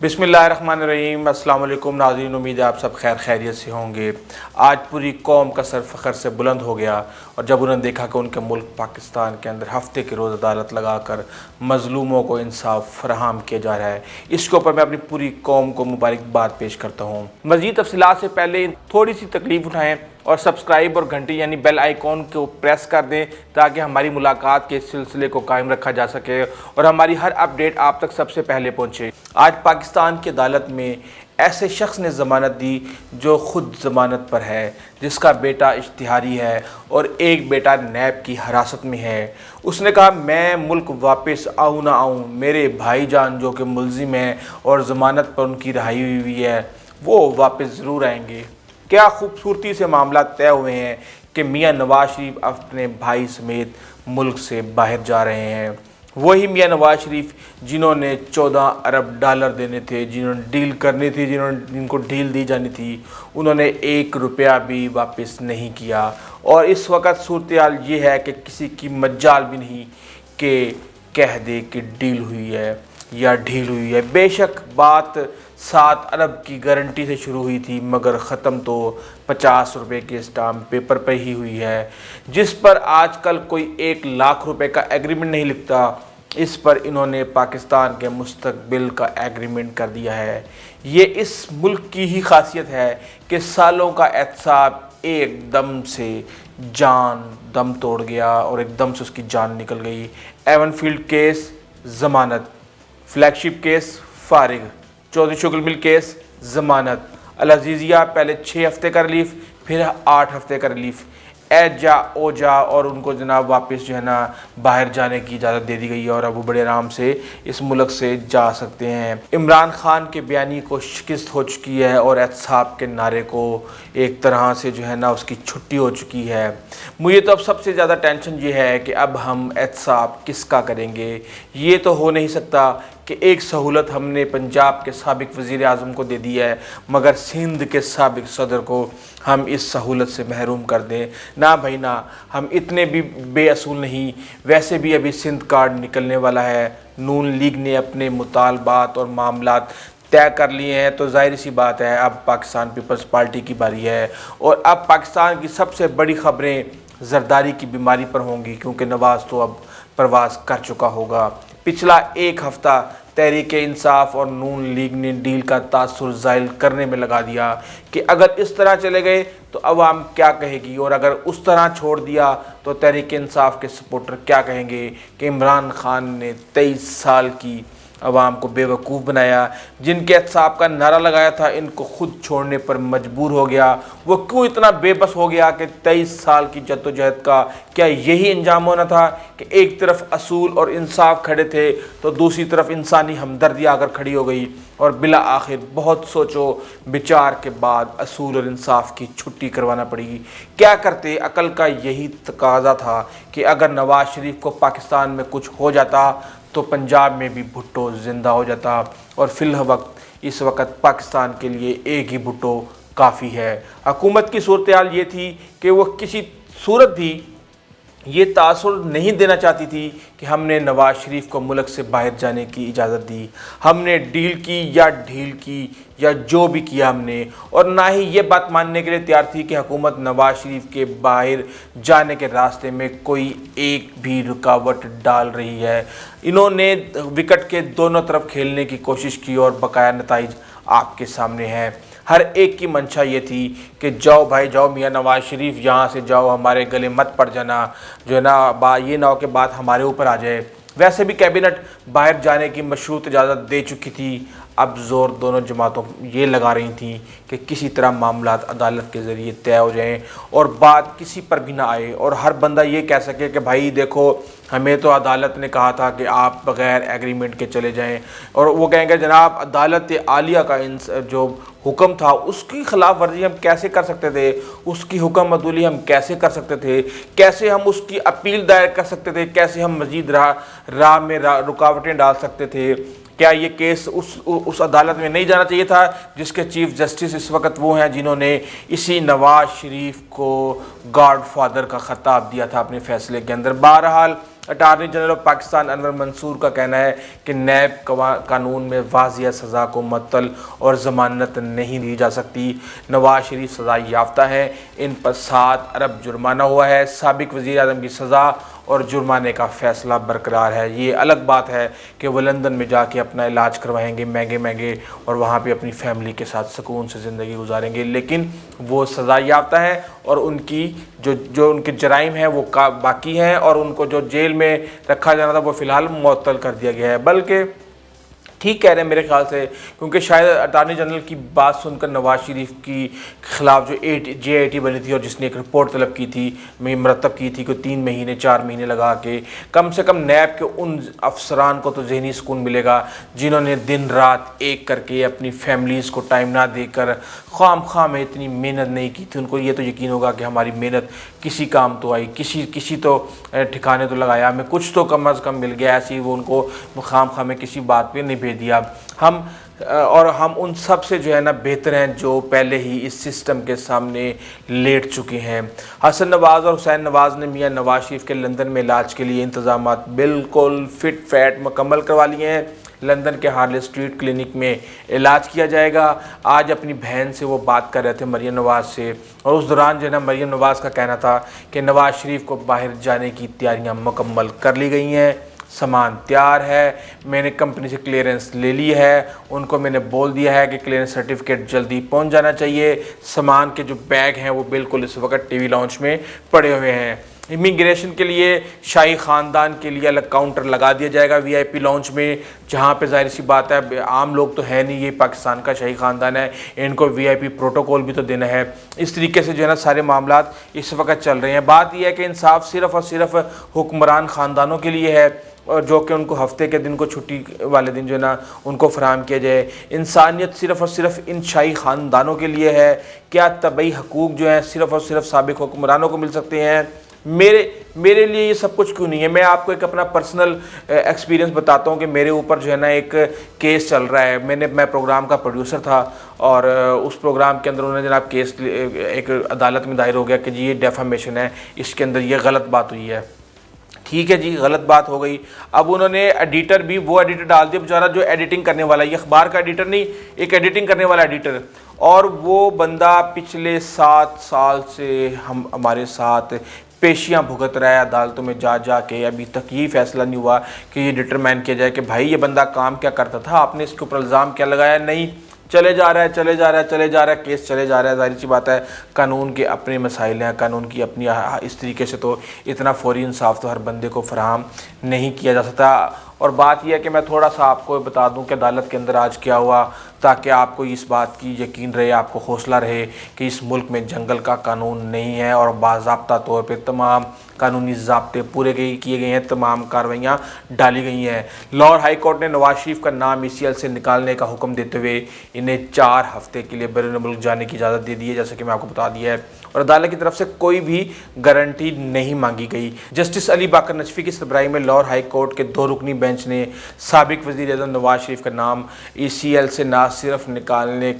बिस्मिल्लाहिर्रहमानिर्रहीम। अस्सलाम वालेकुम नाज़रीन, उम्मीद है आप सब खैर खैरियत से होंगे। आज पूरी कौम का सर फ़ख्र से बुलंद हो गया और जब उन्होंने देखा कि उनके मुल्क पाकिस्तान के अंदर हफ्ते के रोज़ अदालत लगाकर मज़लूमों को इंसाफ फराहम किया जा रहा है, इसके ऊपर मैं अपनी पूरी कौम को मुबारकबाद पेश करता हूँ। मज़ीद तफ़सीलात से पहले थोड़ी सी तकलीफ़ उठाएँ और सब्सक्राइब और घंटी यानी बेल आइकॉन को प्रेस कर दें ताकि हमारी मुलाकात के सिलसिले को कायम रखा जा सके और हमारी हर अपडेट आप तक सबसे पहले पहुँचे। आज पाकिस्तान की अदालत में ऐसे शख्स ने ज़मानत दी जो ख़ुद ज़मानत पर है, जिसका बेटा इश्तिहारी है और एक बेटा नैब की हिरासत में है। उसने कहा मैं मुल्क वापस आऊँ ना आऊँ, मेरे भाईजान जो कि मुलजिम हैं और ज़मानत पर उनकी रिहाई हुई है वो वापस ज़रूर आएंगे। क्या खूबसूरती से मामला तय हुए हैं कि मियाँ नवाज शरीफ अपने भाई समेत मुल्क से बाहर जा रहे हैं। वही मियाँ नवाज शरीफ जिन्होंने 14 अरब डॉलर देने थे, जिन्होंने डील करनी थी, जिनको डील दी जानी थी, उन्होंने 1 रुपया भी वापस नहीं किया। और इस वक्त सूरत ये है कि किसी की मजाल भी नहीं कि कह दे कि डील हुई है या ढील हुई है। बेशक बात 7 अरब की गारंटी से शुरू हुई थी, मगर ख़त्म तो 50 रुपये के स्टाम्प पेपर पर ही हुई है, जिस पर आजकल कोई 1 लाख रुपए का एग्रीमेंट नहीं लिखता। इस पर इन्होंने पाकिस्तान के मुस्तकबिल का एग्रीमेंट कर दिया है। ये इस मुल्क की ही खासियत है कि सालों का एहतसाब एकदम से जान दम तोड़ गया और एकदम से उसकी जान निकल गई। एवनफील्ड केस ज़मानत, फ्लैगशिप केस फारिग, चौधरी शुगर मिल केस ज़मानत, अल अज़ीज़िया पहले 6 हफ्ते का रिलीफ, फिर 8 हफ्ते का रिलीफ, एजा ओजा और उनको जनाब वापस जो है ना बाहर जाने की इजाज़त दे दी गई है और अब वो बड़े आराम से इस मुल्क से जा सकते हैं। इमरान खान के बयानी को शिकस्त हो चुकी है और एहतसाब के नारे को एक तरह से जो है ना उसकी छुट्टी हो चुकी है। मुझे तो अब सबसे ज़्यादा टेंशन ये है कि अब हम एहतसाब किसका करेंगे। ये तो हो नहीं सकता कि एक सहूलत हमने पंजाब के साबिक वज़ीर आज़म को दे दी है मगर सिंध के साबिक सदर को हम इस सहूलत से महरूम कर दें। ना भाई ना, हम इतने भी बेअसूल नहीं। वैसे भी अभी सिंध कार्ड निकलने वाला है, नून लीग ने अपने मुतालबात और मामलात तय कर लिए हैं, तो ज़ाहिर सी बात है अब पाकिस्तान पीपल्स पार्टी की बारी है और अब पाकिस्तान की सबसे बड़ी ख़बरें जरदारी की बीमारी पर होंगी, क्योंकि नवाज़ तो अब प्रवास कर चुका होगा। पिछला 1 हफ़्ता तहरीक इंसाफ और नून लीग ने डील का तासुर ज़ाहिर करने में लगा दिया कि अगर इस तरह चले गए तो अवाम क्या कहेगी, और अगर उस तरह छोड़ दिया तो तहरीक इंसाफ के सपोर्टर क्या कहेंगे कि इमरान खान ने 23 साल की अवाम को बेवकूफ़ बनाया। जिनके एहतसाब का नारा लगाया था इनको खुद छोड़ने पर मजबूर हो गया। वो क्यों इतना बेबस हो गया कि 23 साल की जद्दोजहद का क्या यही अंजाम होना था कि एक तरफ असूल और इंसाफ खड़े थे तो दूसरी तरफ इंसानी हमदर्दी आकर खड़ी हो गई और बिला आखिर बहुत सोचो विचार के बाद असूल और इंसाफ की छुट्टी करवाना पड़ी। क्या करते, अकल का यही तकाजा था कि अगर नवाज शरीफ को पाकिस्तान में कुछ हो जाता तो पंजाब में भी भुट्टो ज़िंदा हो जाता और फिलवक्त इस वक्त पाकिस्तान के लिए एक ही भुट्टो काफ़ी है। हुकूमत की सूरत हाल ये थी कि वो किसी सूरत भी ये तासुर नहीं देना चाहती थी कि हमने नवाज शरीफ को मुल्क से बाहर जाने की इजाज़त दी, हमने डील की या ढील की या जो भी किया हमने, और ना ही ये बात मानने के लिए तैयार थी कि हुकूमत नवाज शरीफ के बाहर जाने के रास्ते में कोई एक भी रुकावट डाल रही है। इन्होंने विकेट के दोनों तरफ खेलने की कोशिश की और बकाया नताइज आपके सामने हैं। हर एक की मंशा ये थी कि जाओ भाई जाओ, मियाँ नवाज शरीफ यहाँ से जाओ, हमारे गले मत पड़ जाना, जो है ना ये ना हो कि बात हमारे ऊपर आ जाए। वैसे भी कैबिनेट बाहर जाने की मशरूत इजाज़त दे चुकी थी। अब ज़ोर दोनों जमातों ये लगा रही थी कि किसी तरह मामलात अदालत के ज़रिए तय हो जाएं और बात किसी पर भी ना आए और हर बंदा ये कह सके कि भाई देखो हमें तो अदालत ने कहा था कि आप बग़ैर एग्रीमेंट के चले जाएं, और वो कहेंगे जनाब अदालत आलिया का जो हुक्म था उसकी खिलाफ वर्जी हम कैसे कर सकते थे, उसकी हुक्म अदूली हम कैसे कर सकते थे, कैसे हम उसकी अपील दायर कर सकते थे, कैसे हम मज़ीद राह में रुकावटें डाल सकते थे। क्या ये केस उस अदालत में नहीं जाना चाहिए था जिसके चीफ जस्टिस इस वक्त वो हैं जिन्होंने इसी नवाज शरीफ को गॉड फादर का ख़िताब दिया था अपने फ़ैसले के अंदर। बहरहाल اٹارنی جنرل آف پاکستان انور منصور کا کہنا ہے کہ نیب قانون میں واضح سزا کو معطل اور ضمانت نہیں دی جا سکتی۔ نواز شریف سزا یافتہ ہیں، ان پر 7 ارب جرمانہ ہوا ہے۔ سابق وزیر اعظم کی سزا اور جرمانے کا فیصلہ برقرار ہے۔ یہ الگ بات ہے کہ وہ لندن میں جا کے اپنا علاج کروائیں گے مہنگے اور وہاں پہ اپنی فیملی کے ساتھ سکون سے زندگی گزاریں گے، لیکن وہ سزا یافتہ ہیں اور ان کی جو ان کے جرائم ہیں وہ باقی ہیں، اور ان کو جو جیل میں رکھا جانا تھا وہ فی الحال معطل کر دیا گیا ہے۔ بلکہ ٹھیک کہہ رہے ہیں میرے خیال سے، کیونکہ شاید اٹارنی جنرل کی بات سن کر نواز شریف کی خلاف جو JIT بنی تھی اور جس نے ایک رپورٹ طلب کی تھی، مرتب کی تھی کہ 3 مہینے 4 مہینے لگا کے کم سے کم نیب کے ان افسران کو تو ذہنی سکون ملے گا جنہوں نے دن رات ایک کر کے اپنی فیملیز کو ٹائم نہ دے کر خواہ میں اتنی محنت نہیں کی تھی۔ ان کو یہ تو یقین ہوگا کہ ہماری محنت کسی کام تو آئی، کسی تو ٹھکانے تو لگایا، ہمیں کچھ تو کم از کم مل گیا۔ ایسی ہی وہ ان کو خواہ میں کسی بات پہ نہیں بھیج دیا۔ ہم ان سب سے جو ہے نا بہتر ہیں جو پہلے ہی اس سسٹم کے سامنے لیٹ چکے ہیں۔ حسن نواز اور حسین نواز نے میاں نواز شریف کے لندن میں علاج کے لیے انتظامات بالکل فٹ فیٹ مکمل کروا لیے ہیں۔ لندن کے ہارلے اسٹریٹ کلینک میں علاج کیا جائے گا۔ آج اپنی بہن سے وہ بات کر رہے تھے، مریم نواز سے، اور اس دوران جو ہے نا مریم نواز کا کہنا تھا کہ نواز شریف کو باہر جانے کی تیاریاں مکمل کر لی گئی ہیں، سامان تیار ہے، میں نے کمپنی سے کلیئرنس لے لی ہے، ان کو میں نے بول دیا ہے کہ کلیئرنس سرٹیفکیٹ جلدی پہنچ جانا چاہیے۔ سامان کے جو بیگ ہیں وہ بالکل اس وقت ٹی وی لاؤنج میں پڑے ہوئے ہیں۔ امیگریشن کے لیے شاہی خاندان کے لیے الگ کاؤنٹر لگا دیا جائے گا VIP لاؤنج میں، جہاں پہ ظاہر سی بات ہے عام لوگ تو ہے نہیں، یہ پاکستان کا شاہی خاندان ہے، ان کو VIP پروٹوکول بھی تو دینا ہے۔ اس طریقے سے جو ہے نا سارے معاملات اس وقت چل رہے ہیں۔ بات یہ ہے کہ انصاف صرف اور صرف حکمران خاندانوں کے لیے ہے، اور جو کہ ان کو ہفتے کے دن کو چھٹی والے دن جو ہے نا ان کو فراہم کیا جائے۔ انسانیت صرف اور صرف ان شاہی خاندانوں کے لیے ہے۔ کیا طبعی حقوق جو ہیں صرف اور صرف سابق حکمرانوں کو مل سکتے ہیں؟ میرے لیے یہ سب کچھ کیوں نہیں ہے؟ میں آپ کو ایک اپنا پرسنل ایکسپیرینس بتاتا ہوں کہ میرے اوپر جو ہے نا ایک کیس چل رہا ہے۔ میں پروگرام کا پروڈیوسر تھا، اور اس پروگرام کے اندر انہوں نے جناب کیس ایک عدالت میں دائر ہو گیا کہ جی یہ ڈیفامیشن ہے، اس کے اندر یہ غلط بات ہوئی ہے۔ ٹھیک ہے جی، غلط بات ہو گئی۔ اب انہوں نے ایڈیٹر بھی وہ ایڈیٹر ڈال دیا بیچارہ جو ایڈیٹنگ کرنے والا ہے، یہ اخبار کا ایڈیٹر نہیں، ایک ایڈیٹنگ کرنے والا ایڈیٹر، اور وہ بندہ پچھلے 7 سال سے ہمارے ساتھ پیشیاں بھگت رہا ہے عدالتوں میں جا کے۔ ابھی تک یہ فیصلہ نہیں ہوا کہ یہ ڈٹرمائن کیا جائے کہ بھائی یہ بندہ کام کیا کرتا تھا، آپ نے اس کے اوپر الزام کیا لگایا؟ نہیں، چلے جا رہا ہے کیس چلے جا رہا ہے۔ ظاہر سی بات ہے قانون کے اپنے مسائل ہیں، قانون کی اپنی، اس طریقے سے تو اتنا فوری انصاف تو ہر بندے کو فراہم نہیں کیا جا سکتا۔ اور بات یہ ہے کہ میں تھوڑا سا آپ کو بتا دوں کہ عدالت کے اندر آج کیا ہوا، تاکہ آپ کو اس بات کی یقین رہے، آپ کو حوصلہ رہے کہ اس ملک میں جنگل کا قانون نہیں ہے، اور باضابطہ طور پہ تمام قانونی ضابطے پورے کیے گئے ہیں، تمام کارروائیاں ڈالی گئی ہیں۔ لاہور ہائی کورٹ نے نواز شریف کا نام ECL سے نکالنے کا حکم دیتے ہوئے انہیں 4 ہفتے کے لیے بیرون ملک جانے کی اجازت دے دی ہے، جیسا کہ میں آپ کو بتا دیا ہے، اور عدالت کی طرف سے کوئی بھی گارنٹی نہیں مانگی گئی۔ جسٹس علی باقر نجفی کی سربراہی میں لاہور ہائی کورٹ کے 2 رکنی بینچ نے سابق وزیر اعظم نواز شریف کا نام ECL سے نہ صرف نکالنے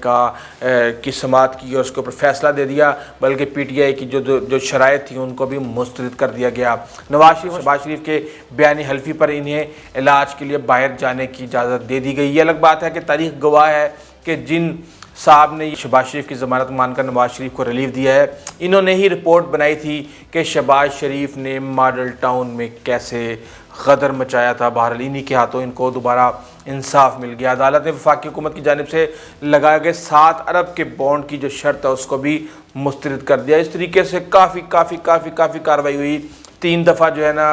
کی سماعت کی اور اس کے اوپر فیصلہ دے دیا، بلکہ PTI کی جو شرائط تھیں ان کو بھی مسترد کر دیا گیا۔ نواز شریف کے بیان حلفی پر انہیں علاج کے لیے باہر جانے کی اجازت دے دی گئی۔ یہ الگ بات ہے کہ تاریخ گواہ ہے کہ جن صاحب نے شہباز شریف کی ضمانت مان کر نواز شریف کو ریلیف دیا ہے، انہوں نے ہی رپورٹ بنائی تھی کہ شہباز شریف نے ماڈل ٹاؤن میں کیسے غدر مچایا تھا۔ بہرحال انہی کے ہاتھوں ان کو دوبارہ انصاف مل گیا۔ عدالت نے وفاقی حکومت کی جانب سے لگائے گئے 7 ارب کے بانڈ کی جو شرط ہے اس کو بھی مسترد کر دیا۔ اس طریقے سے کافی کارروائی ہوئی۔ 3 دفعہ جو ہے نا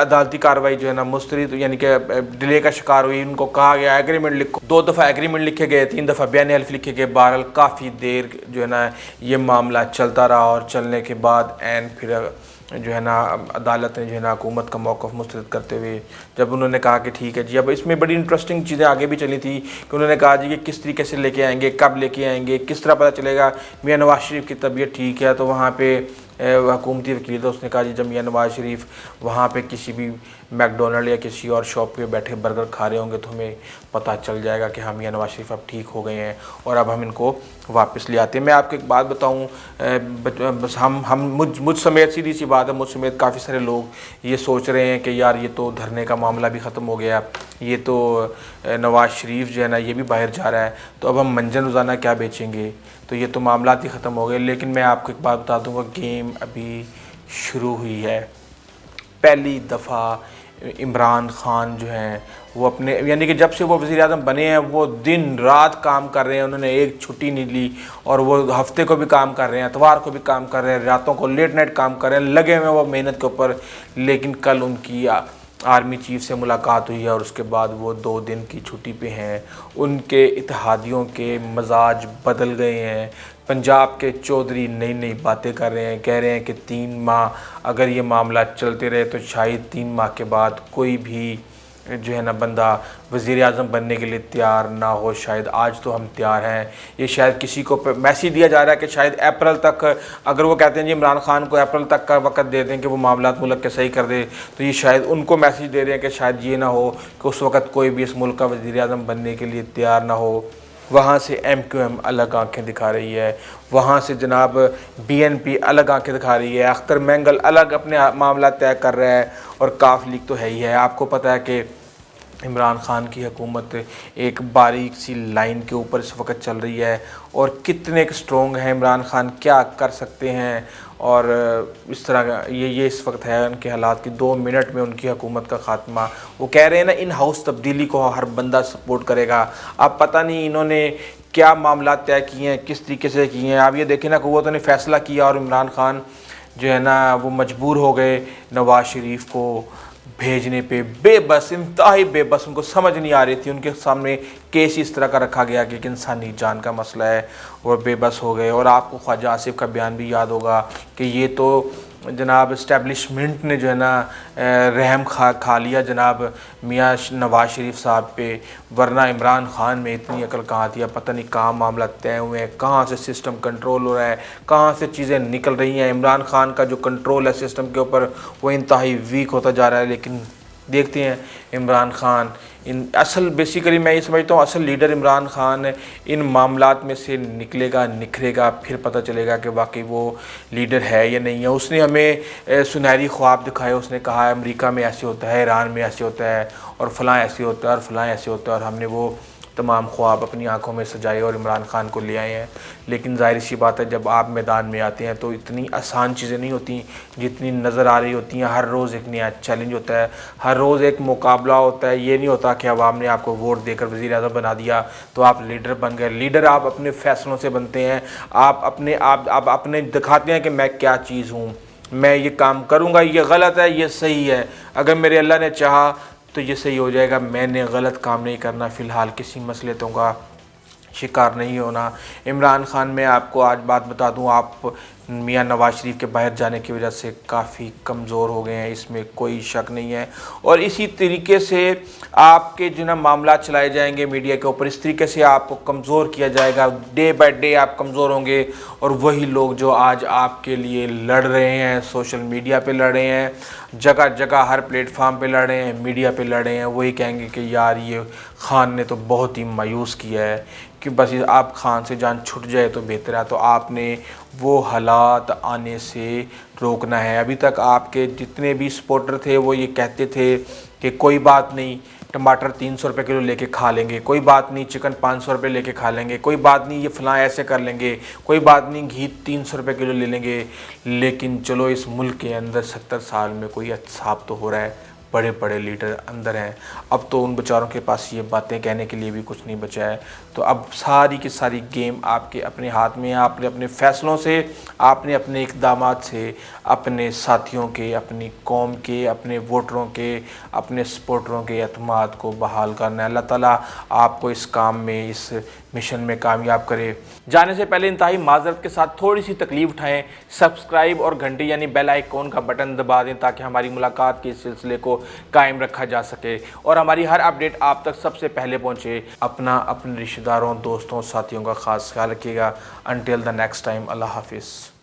عدالتی کارروائی جو ہے نا مسترد یعنی کہ ڈیلے کا شکار ہوئی۔ ان کو کہا گیا ایگریمنٹ لکھو، 2 دفعہ ایگریمنٹ لکھے گئے، 3 دفعہ بیان حلف لکھے گئے۔ بہرحال کافی دیر جو ہے نا یہ معاملہ چلتا رہا، اور چلنے کے بعد پھر جو ہے نا عدالت نے جو ہے نا حکومت کا موقف مسترد کرتے ہوئے جب انہوں نے کہا کہ ٹھیک ہے جی، اب اس میں بڑی انٹرسٹنگ چیزیں آگے بھی چلی تھی کہ انہوں نے کہا جی کہ کس طریقے سے لے کے آئیں گے، کب لے کے آئیں گے، کس طرح پتہ چلے گا میاں نواز شریف کی طبیعت ٹھیک ہے تو وہاں پہ हुकूमती वकील था, उसने कहा जी जब मियां नवाज शरीफ वहाँ पे किसी भी मैकडोनल्ड या किसी और शॉप पे बैठे बर्गर खा रहे होंगे तो हमें पता चल जाएगा कि हम मियां नवाज शरीफ अब ठीक हो गए हैं और अब हम इनको वापस ले आते हैं। मैं आपको एक बात बताऊं, बस हम मुझ समेत, सीधी सी बात है, मुझ समेत काफ़ी सारे लोग ये सोच रहे हैं कि यार ये तो धरने का मामला भी ख़त्म हो गया, ये तो नवाज शरीफ जो है ना ये भी बाहर जा रहा है, तो अब हम मंजन रोज़ाना क्या बेचेंगे, तो ये तो मामला ही ख़त्म हो गए। लेकिन मैं आपको एक बात बता दूंगा, गेम अभी शुरू हुई है। पहली दफ़ा इमरान ख़ान जो हैं वो अपने, यानी कि जब से वो वज़ीर-ए-आज़म बने हैं वो दिन रात काम कर रहे हैं, उन्होंने एक छुट्टी नहीं ली, और वो हफ्ते को भी काम कर रहे हैं, इतवार को भी काम कर रहे हैं, रातों को लेट नाइट काम कर रहे हैं, लगे हुए हैं वो मेहनत के ऊपर। लेकिन कल उनकी आर्मी चीफ से मुलाकात हुई है और उसके बाद वो 2 दिन की छुट्टी पे हैं। उनके इत्तेहादियों के मजाज बदल गए हैं। पंजाब के चौधरी नई नई बातें कर रहे हैं, कह रहे हैं कि 3 माह अगर ये मामला चलते रहे तो शायद 3 माह के बाद कोई भी जो है ना बंदा वज़ीर आज़म बनने के लिए तैयार ना हो। शायद आज तो हम तैयार हैं, ये शायद किसी को मैसेज दिया जा रहा है कि शायद अप्रैल तक, अगर वो कहते हैं जी इमरान ख़ान को अप्रैल तक का वक्त दे दें कि वो मामला मुल्क के सही कर दे, तो ये शायद उनको मैसेज दे रहे हैं कि शायद ये ना हो कि उस वक़्त कोई भी इस मुल्क का वज़ीर आज़म बनने के लिए तैयार ना हो। वहाँ से MQM अलग आंखें दिखा रही है, वहाँ से जनाब BNP अलग आंखें दिखा रही है, अख्तर मैंगल अलग अपने मामला तय कर रहा है, और काफ लीग तो है ही है। आपको पता है कि इमरान ख़ान की हुकूमत एक बारीक सी लाइन के ऊपर इस वक्त चल रही है, और कितने स्ट्रॉन्ग हैं इमरान ख़ान, क्या कर सकते हैं, और इस तरह ये इस वक्त है उनके हालात कि 2 मिनट में उनकी हुकूमत का ख़ात्मा। वो कह रहे हैं ना इन हाउस तब्दीली को हर बंदा सपोर्ट करेगा। अब पता नहीं इन्होंने क्या मामला तय किए हैं, किस तरीके से किए हैं। आप ये देखें ना, कुव्वतों ने फ़ैसला किया और इमरान ख़ान जो है ना वो मजबूर हो गए नवाज़ शरीफ को भेजने पे, बेबस, इंतहाई बेबस, उनको समझ नहीं आ रही थी, उनके सामने केस इस तरह का रखा गया कि एक इंसानी जान का मसला है, और बेबस हो गए। और आपको ख्वाजा आसिफ का बयान भी याद होगा कि ये तो जनाब इस्टेब्लिशमेंट ने जो है ना रहम खा लिया जनाब मियाँ नवाज शरीफ साहब पे, वरना इमरान ख़ान में इतनी अकल कहाँ थी। पता नहीं कहाँ मामला तय हुए हैं, कहाँ से सिस्टम कंट्रोल हो रहा है, कहाँ से चीज़ें निकल रही हैं। इमरान ख़ान का जो कंट्रोल है सिस्टम के ऊपर वो इंतहाई वीक होता जा रहा है। लेकिन देखते हैं इमरान ख़ान असल, बेसिकली मैं ये समझता हूँ असल लीडर इमरान ख़ान इन मामलात में से निकलेगा, निखरेगा, फिर पता चलेगा कि वाकई वो लीडर है या नहीं है। उसने हमें सुनहरी ख्वाब दिखाए, उसने कहा है अमेरिका में ऐसे होता है, ईरान में ऐसे होता है, और फ़लाँ ऐसे होता है, और फ़लाँ ऐसे होता है, और हमने वो तमाम ख्वाब अपनी आंखों में सजाए और इमरान ख़ान को ले आए हैं। लेकिन ज़ाहिर सी बात है जब आप मैदान में आते हैं तो इतनी आसान चीज़ें नहीं होती जितनी नज़र आ रही होती हैं। हर रोज़ एक नया चैलेंज होता है, हर रोज़ एक मुकाबला होता है। ये नहीं होता कि आवाम ने आपको वोट देकर वज़ीर आज़म बना दिया तो आप लीडर बन गए। लीडर आप अपने फ़ैसलों से बनते हैं, आप अपने दिखाते हैं कि मैं क्या चीज़ हूँ, मैं ये काम करूँगा, ये गलत है, ये सही है, अगर मेरे अल्लाह ने चाहा तो ये सही हो जाएगा। मैंने गलत काम नहीं करना, फ़िलहाल किसी मसलतों का शिकार नहीं होना। इमरान ख़ान, मैं आपको आज बात बता दूं, आप मियां नवाज शरीफ के बाहर जाने की वजह से काफ़ी कमज़ोर हो गए हैं, इसमें कोई शक नहीं है। और इसी तरीके से आपके जो ना मामला चलाए जाएंगे मीडिया के ऊपर, इस तरीके से आपको कमज़ोर किया जाएगा। डे बाय डे आप कमज़ोर होंगे, और वही लोग जो आज आपके लिए लड़ रहे हैं, सोशल मीडिया पे लड़ रहे हैं, जगह जगह हर प्लेटफार्म पे लड़ रहे हैं, मीडिया पे लड़ रहे हैं, वही कहेंगे कि यार ये ख़ान ने तो बहुत ही मायूस किया है कि बस आप ख़ान से जान छूट जाए तो बेहतर है। तो आपने वो हालात आने से रोकना है। अभी तक आपके जितने भी सपोर्टर थे वो ये कहते थे कि कोई बात नहीं, टमाटर 300 रुपये किलो लेके खा लेंगे, कोई बात नहीं, चिकन 500 रुपये लेके खा लेंगे, कोई बात नहीं, ये फ़लाँ ऐसे कर लेंगे, कोई बात नहीं, घी 300 रुपये किलो ले लेंगे। लेकिन चलो इस मुल्क के अंदर 70 साल में कोई एहतसाब तो हो रहा है, बड़े बड़े लीडर अंदर हैं। अब तो उन बेचारों के पास ये बातें कहने के लिए भी कुछ नहीं बचा है। तो अब सारी की सारी गेम आपके अपने हाथ में है। आपने अपने फ़ैसलों से, आपने अपने इक़दामात से अपने साथियों के, अपनी कौम के, अपने वोटरों के, अपने सपोर्टरों के एतमाद को बहाल करना है। अल्लाह ताला आपको इस काम में, इस मिशन में कामयाब करे। जाने से पहले इंतहाई माजरत के साथ थोड़ी सी तकलीफ़ उठाएं, सब्सक्राइब और घंटी यानी बेल आइकॉन का बटन दबा दें ताकि हमारी मुलाकात के इस सिलसिले को कायम रखा जा सके और हमारी हर अपडेट आप तक सबसे पहले पहुंचे। अपने रिश्तेदारों, दोस्तों, साथियों का खास ख्याल रखिएगा। अंटिल द नेक्स्ट टाइम, अल्लाह हाफिज़।